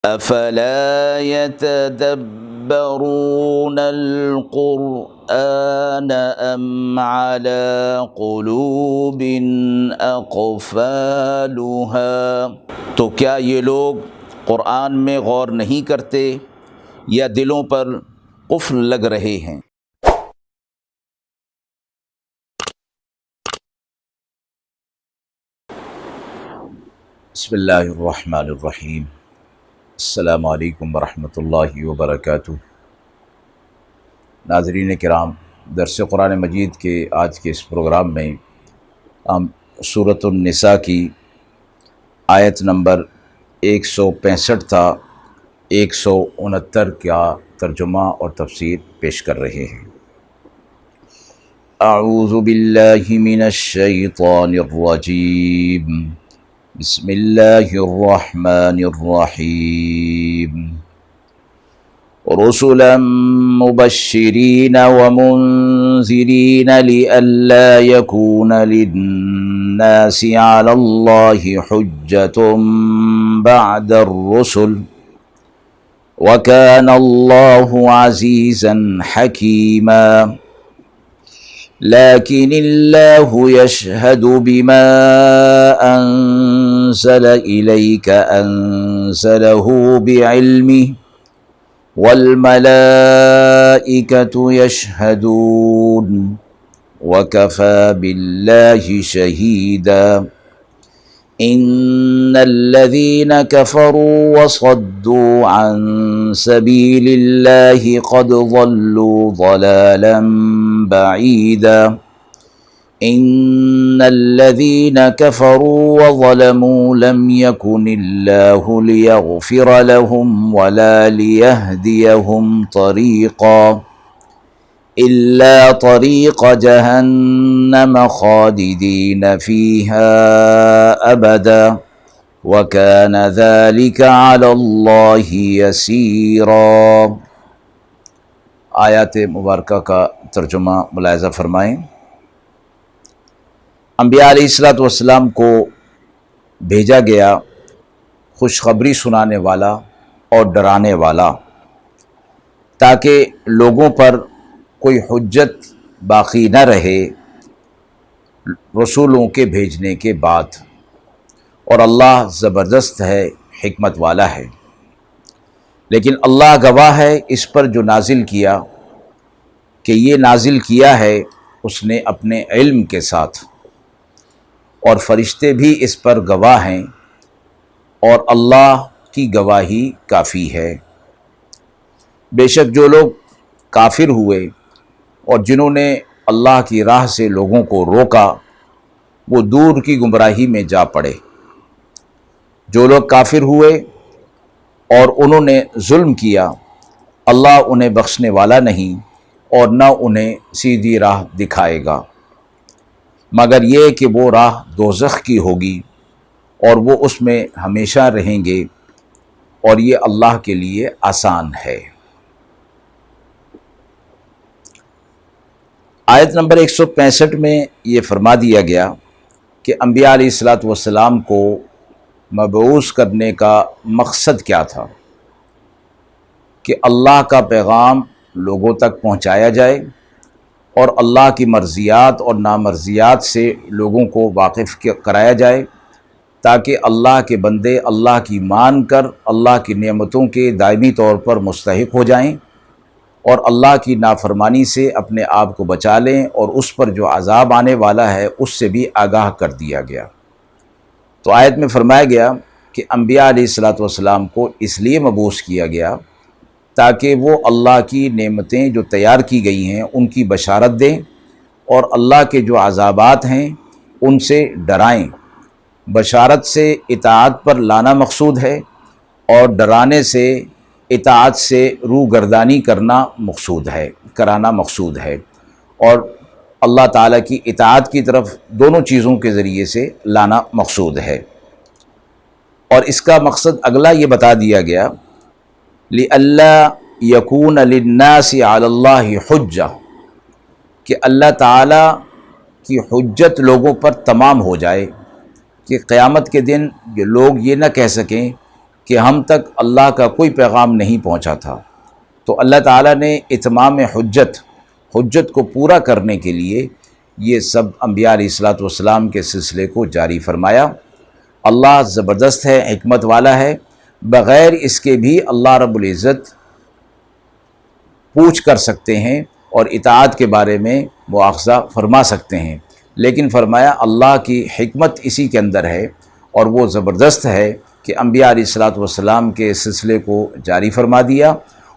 افلا يتدبرون القرآن ام على قلوب اقفالها، تو کیا یہ لوگ قرآن میں غور نہیں کرتے یا دلوں پر قفل لگ رہے ہیں؟ بسم اللہ الرحمن الرحیم۔ السلام علیکم ورحمۃ اللہ وبرکاتہ۔ ناظرین کرام، درس قرآن مجید کے آج کے اس پروگرام میں ہم سورۃ النساء کی آیت نمبر 165 تا 169 کا ترجمہ اور تفسیر پیش کر رہے ہیں۔ اعوذ باللہ من الشیطان الرجیم، بسم اللہ الرحمن الرحیم۔ رسلا مبشرین ومنذرین لئلا یکون للناس علی اللہ حجۃ بعد الرسل وکان اللہ عزیزا حکیما۔ لیکن اللہ یشہد بما انزل الیک انزلہ بعلمہ والملائکۃ یشہدون وکفی باللہ شہیدا۔ ان الذین کفروا وصدوا عن سبیل اللہ قد ضلوا ضلالا بعیدا۔ ان الذین کفروا وظلموا لم یکن اللہ لیغفر لهم ولا لیہدیہم طریقا الا طریق جہنم خالدین فیہا ابدا وکان ذلک علی اللہ یسیرا۔ آیات مبارکہ کا ترجمہ ملاحظہ فرمائیں۔ انبیاء علیہ السلام کو بھیجا گیا خوشخبری سنانے والا اور ڈرانے والا، تاکہ لوگوں پر کوئی حجت باقی نہ رہے رسولوں کے بھیجنے کے بعد، اور اللہ زبردست ہے، حکمت والا ہے۔ لیکن اللہ گواہ ہے اس پر جو نازل کیا کہ یہ نازل کیا ہے اس نے اپنے علم کے ساتھ، اور فرشتے بھی اس پر گواہ ہیں، اور اللہ کی گواہی کافی ہے۔ بے شک جو لوگ کافر ہوئے اور جنہوں نے اللہ کی راہ سے لوگوں کو روکا، وہ دور کی گمراہی میں جا پڑے۔ جو لوگ کافر ہوئے اور انہوں نے ظلم کیا، اللہ انہیں بخشنے والا نہیں اور نہ انہیں سیدھی راہ دکھائے گا، مگر یہ کہ وہ راہ دوزخ کی ہوگی اور وہ اس میں ہمیشہ رہیں گے، اور یہ اللہ کے لیے آسان ہے۔ آیت نمبر 165 میں یہ فرما دیا گیا کہ انبیاء علیہ السلام کو مبعوث کرنے کا مقصد کیا تھا، کہ اللہ کا پیغام لوگوں تک پہنچایا جائے اور اللہ کی مرضیات اور نامرضیات سے لوگوں کو واقف کرایا جائے، تاکہ اللہ کے بندے اللہ کی مان کر اللہ کی نعمتوں کے دائمی طور پر مستحق ہو جائیں اور اللہ کی نافرمانی سے اپنے آپ کو بچا لیں، اور اس پر جو عذاب آنے والا ہے اس سے بھی آگاہ کر دیا گیا۔ تو آیت میں فرمایا گیا کہ انبیاء علیہ السلام کو اس لیے مبعوث کیا گیا تاکہ وہ اللہ کی نعمتیں جو تیار کی گئی ہیں ان کی بشارت دیں، اور اللہ کے جو عذابات ہیں ان سے ڈرائیں۔ بشارت سے اطاعت پر لانا مقصود ہے، اور ڈرانے سے اطاعت سے روگردانی کرانا مقصود ہے، اور اللہ تعالیٰ کی اطاعت کی طرف دونوں چیزوں کے ذریعے سے لانا مقصود ہے۔ اور اس کا مقصد اگلا یہ بتا دیا گیا، لِأَلَّا يَكُونَ لِلنَّاسِ عَلَى اللَّهِ حُجَّةٌ، کہ اللہ تعالیٰ کی حجت لوگوں پر تمام ہو جائے، کہ قیامت کے دن یہ لوگ یہ نہ کہہ سکیں کہ ہم تک اللہ کا کوئی پیغام نہیں پہنچا تھا، تو اللہ تعالیٰ نے اتمام حجت کو پورا کرنے کے لیے یہ سب انبیاء علیہ الصلوۃ والسلام کے سلسلے کو جاری فرمایا۔ اللہ زبردست ہے، حکمت والا ہے، بغیر اس کے بھی اللہ رب العزت پوچھ کر سکتے ہیں اور اطاعت کے بارے میں مواخذہ فرما سکتے ہیں، لیکن فرمایا اللہ کی حکمت اسی کے اندر ہے اور وہ زبردست ہے کہ انبیاء علیہ الصلوۃ والسلام کے سلسلے کو جاری فرما دیا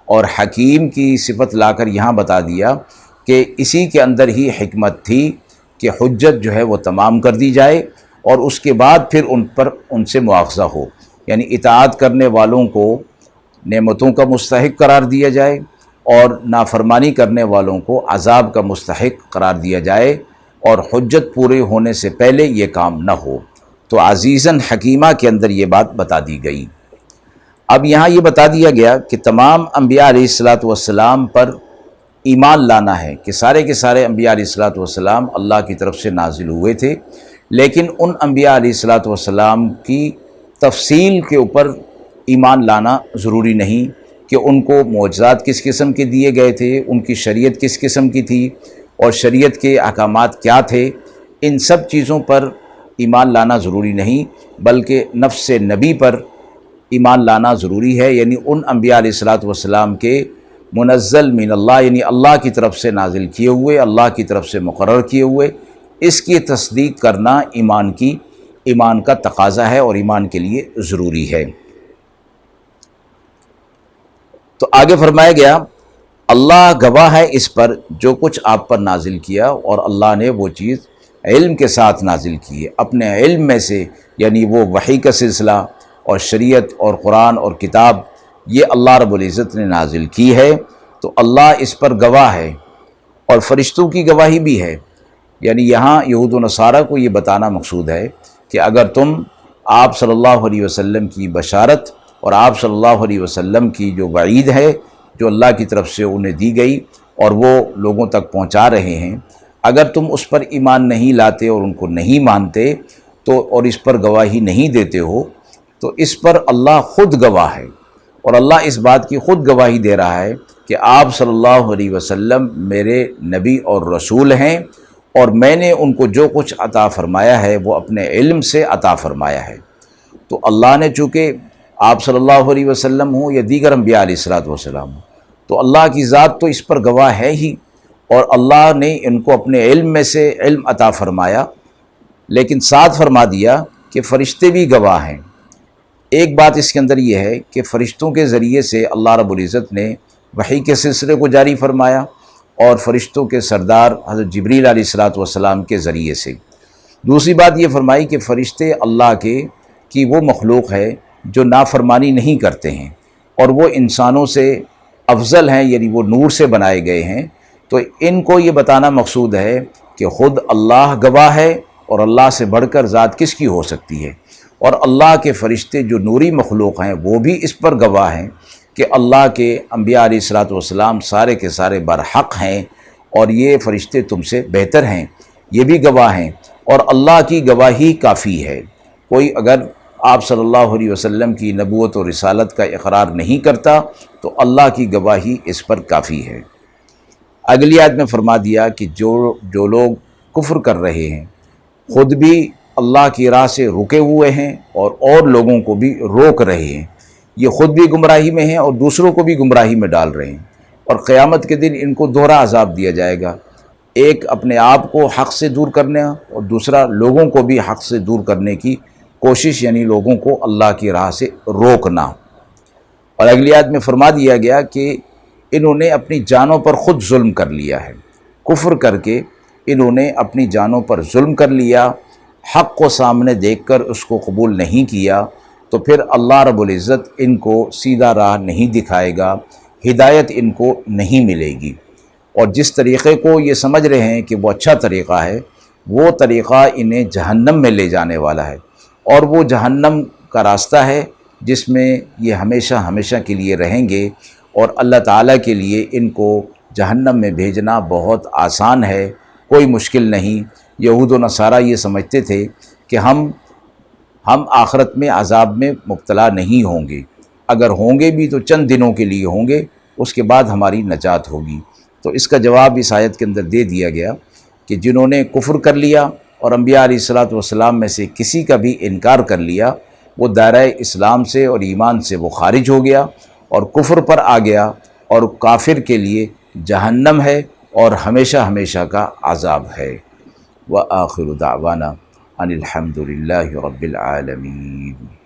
اور حکیم کی صفت لا کر یہاں بتا دیا کہ اسی کے اندر ہی حکمت تھی کہ حجت جو ہے وہ تمام کر دی جائے اور اس کے بعد پھر ان سے مواخذہ ہو، یعنی اطاعت کرنے والوں کو نعمتوں کا مستحق قرار دیا جائے اور نافرمانی کرنے والوں کو عذاب کا مستحق قرار دیا جائے، اور حجت پورے ہونے سے پہلے یہ کام نہ ہو۔ تو عزیزاً حکیمہ کے اندر یہ بات بتا دی گئی۔ اب یہاں یہ بتا دیا گیا کہ تمام انبیاء علیہ الصلوۃ والسلام پر ایمان لانا ہے کہ سارے کے سارے انبیاء علیہ الصلوۃ والسلام اللہ کی طرف سے نازل ہوئے تھے، لیکن ان انبیاء علیہ الصلوۃ والسلام کی تفصیل کے اوپر ایمان لانا ضروری نہیں کہ ان کو معجزات کس قسم کے دیے گئے تھے، ان کی شریعت کس قسم کی تھی اور شریعت کے احکامات کیا تھے، ان سب چیزوں پر ایمان لانا ضروری نہیں، بلکہ نفس نبی پر ایمان لانا ضروری ہے، یعنی ان انبیاء علیہ الصلوۃ والسلام کے منزل من اللہ، یعنی اللہ کی طرف سے نازل کیے ہوئے، اللہ کی طرف سے مقرر کیے ہوئے، اس کی تصدیق کرنا ایمان کا تقاضا ہے اور ایمان کے لیے ضروری ہے۔ تو آگے فرمایا گیا اللہ گواہ ہے اس پر جو کچھ آپ پر نازل کیا، اور اللہ نے وہ چیز علم کے ساتھ نازل کی ہے، اپنے علم میں سے، یعنی وہ وحی کا سلسلہ اور شریعت اور قرآن اور کتاب یہ اللہ رب العزت نے نازل کی ہے، تو اللہ اس پر گواہ ہے اور فرشتوں کی گواہی بھی ہے۔ یعنی یہاں یہود و نصارہ کو یہ بتانا مقصود ہے کہ اگر تم آپ صلی اللہ علیہ وسلم کی بشارت اور آپ صلی اللہ علیہ وسلم کی جو وعید ہے جو اللہ کی طرف سے انہیں دی گئی اور وہ لوگوں تک پہنچا رہے ہیں، اگر تم اس پر ایمان نہیں لاتے اور ان کو نہیں مانتے تو اور اس پر گواہی نہیں دیتے ہو، تو اس پر اللہ خود گواہ ہے، اور اللہ اس بات کی خود گواہی دے رہا ہے کہ آپ صلی اللہ علیہ وسلم میرے نبی اور رسول ہیں، اور میں نے ان کو جو کچھ عطا فرمایا ہے وہ اپنے علم سے عطا فرمایا ہے۔ تو اللہ نے چونکہ آپ صلی اللہ علیہ وسلم ہوں یا دیگر انبیاء علیہ الصلوۃ والسلام ہوں، تو اللہ کی ذات تو اس پر گواہ ہے ہی، اور اللہ نے ان کو اپنے علم میں سے علم عطا فرمایا، لیکن ساتھ فرما دیا کہ فرشتے بھی گواہ ہیں۔ ایک بات اس کے اندر یہ ہے کہ فرشتوں کے ذریعے سے اللہ رب العزت نے وحی کے سلسلے کو جاری فرمایا، اور فرشتوں کے سردار حضرت جبریل علیہ الصلوۃ والسلام کے ذریعے سے۔ دوسری بات یہ فرمائی کہ فرشتے اللہ کی وہ مخلوق ہے جو نافرمانی نہیں کرتے ہیں، اور وہ انسانوں سے افضل ہیں، یعنی وہ نور سے بنائے گئے ہیں۔ تو ان کو یہ بتانا مقصود ہے کہ خود اللہ گواہ ہے، اور اللہ سے بڑھ کر ذات کس کی ہو سکتی ہے، اور اللہ کے فرشتے جو نوری مخلوق ہیں وہ بھی اس پر گواہ ہیں کہ اللہ کے انبیاء علیہ الصلوۃ والسلام سارے کے سارے برحق ہیں، اور یہ فرشتے تم سے بہتر ہیں، یہ بھی گواہ ہیں، اور اللہ کی گواہی کافی ہے۔ کوئی اگر آپ صلی اللہ علیہ وسلم کی نبوت و رسالت کا اقرار نہیں کرتا تو اللہ کی گواہی اس پر کافی ہے۔ اگلی آیت میں فرما دیا کہ جو لوگ کفر کر رہے ہیں خود بھی اللہ کی راہ سے رکے ہوئے ہیں اور لوگوں کو بھی روک رہے ہیں، یہ خود بھی گمراہی میں ہیں اور دوسروں کو بھی گمراہی میں ڈال رہے ہیں، اور قیامت کے دن ان کو دوہرا عذاب دیا جائے گا، ایک اپنے آپ کو حق سے دور کرنا اور دوسرا لوگوں کو بھی حق سے دور کرنے کی کوشش، یعنی لوگوں کو اللہ کی راہ سے روکنا۔ اور اگلی آیت میں فرما دیا گیا کہ انہوں نے اپنی جانوں پر خود ظلم کر لیا ہے، کفر کر کے انہوں نے اپنی جانوں پر ظلم کر لیا، حق کو سامنے دیکھ کر اس کو قبول نہیں کیا، تو پھر اللہ رب العزت ان کو سیدھا راہ نہیں دکھائے گا، ہدایت ان کو نہیں ملے گی، اور جس طریقے کو یہ سمجھ رہے ہیں کہ وہ اچھا طریقہ ہے، وہ طریقہ انہیں جہنم میں لے جانے والا ہے، اور وہ جہنم کا راستہ ہے جس میں یہ ہمیشہ ہمیشہ کے لیے رہیں گے، اور اللہ تعالیٰ کے لیے ان کو جہنم میں بھیجنا بہت آسان ہے، کوئی مشکل نہیں۔ یہود و نصارہ یہ سمجھتے تھے کہ ہم ہم آخرت میں عذاب میں مبتلا نہیں ہوں گے، اگر ہوں گے بھی تو چند دنوں کے لیے ہوں گے، اس کے بعد ہماری نجات ہوگی۔ تو اس کا جواب اس آیت کے اندر دے دیا گیا کہ جنہوں نے کفر کر لیا اور انبیاء علیہ الصلوۃ والسلام میں سے کسی کا بھی انکار کر لیا، وہ دائرہ اسلام سے اور ایمان سے وہ خارج ہو گیا اور کفر پر آ گیا، اور کافر کے لیے جہنم ہے اور ہمیشہ ہمیشہ کا عذاب ہے۔ وآخر دعوانا ان الحمد للہ رب العالمین۔